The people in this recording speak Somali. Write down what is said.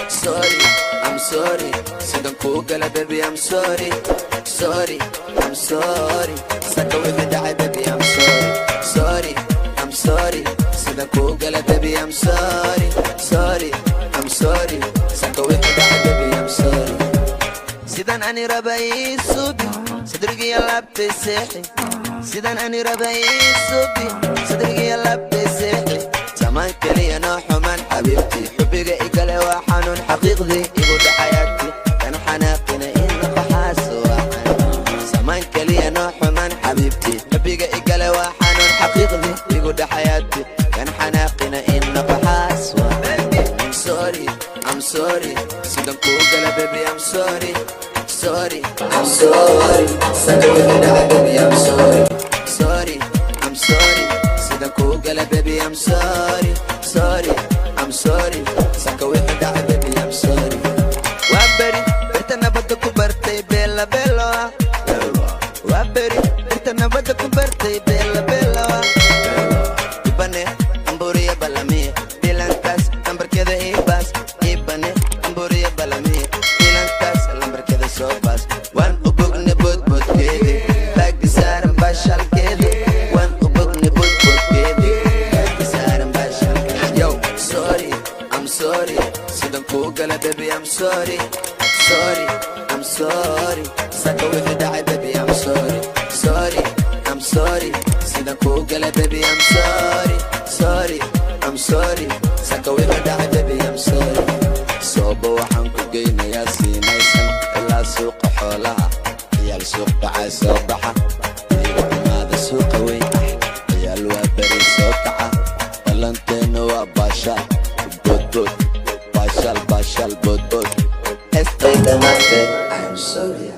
Sorry, I'm sorry. Sidaan kuu gala baby, I'm sorry. Sorry, I'm sorry. Saka wixii dhacay baby, I'm sorry. Sorry, I'm sorry. Sidaan kuu gala baby, I'm sorry. Sorry, I'm sorry. Saka wixii dhacay baby, I'm sorry. Sidaan ani rabay subi, sadrigiya labtay seexi. Sidaan ani rabay subi, sadrigiya labtay seexi. Zaman kaliya noo xumaan xabiibti, xubbiga igale waa xanuun xaqiiqdii igu dhacayaati. Kan xanaaqina ina qaxaas waacan. Zaman kaliya noo xumaan xabiibti, xubbiga igale waa xanuun xaqiiqdii igu dhacayaati. Kan xanaaqina ina qaxaas waacan. Sorry, I'm sorry. Sidaan kuu gala baby, I'm sorry. Sorry, I'm sorry. Saka wixii dhacay baby, I'm sorry. Sorry, I'm sorry. Sidaan kuu gala baby, I'm sorry. Sorry, I'm sorry. Saka wixii dhacay baby, I'm sorry. Waa beri birta nabadda ku bartay bella bello ah. Waa beri birta nabadda ku bartay bella bello ah. Ibane amburiya balamiya bilantaas lambarkeeda ibaas. Ibane amburiya balamiya bilantaas lambarkeeda soo baas. Waan u bogne budbudkeedi baagdi saaran baashalkeedi. Waan u bogne budbudkeedi baagdi saaran baashalkeedi. Yo, sorry, I'm sorry. Sidaan kuu gala baby, I'm sorry. Sorry, I'm sorry. Saka wixii dhacay baby, I'm sorry. Sorry, I'm sorry. Sidaan kuu gala baby, I'm sorry. Sorry, I'm sorry. Saka wixii dhacay baby, I'm sorry. Sooba waxaan ku geynayaa siinaysan ilaa suuqa xoolaha. Ciyaal suuq dhacay soo baxa, igu xumaada suuqa weyn ah. Ciyaal waa beri soo kaca, ballanteena waa baashaal boodbood. Baashal, baashal, boodbood. Estoy de más, I'm sorry.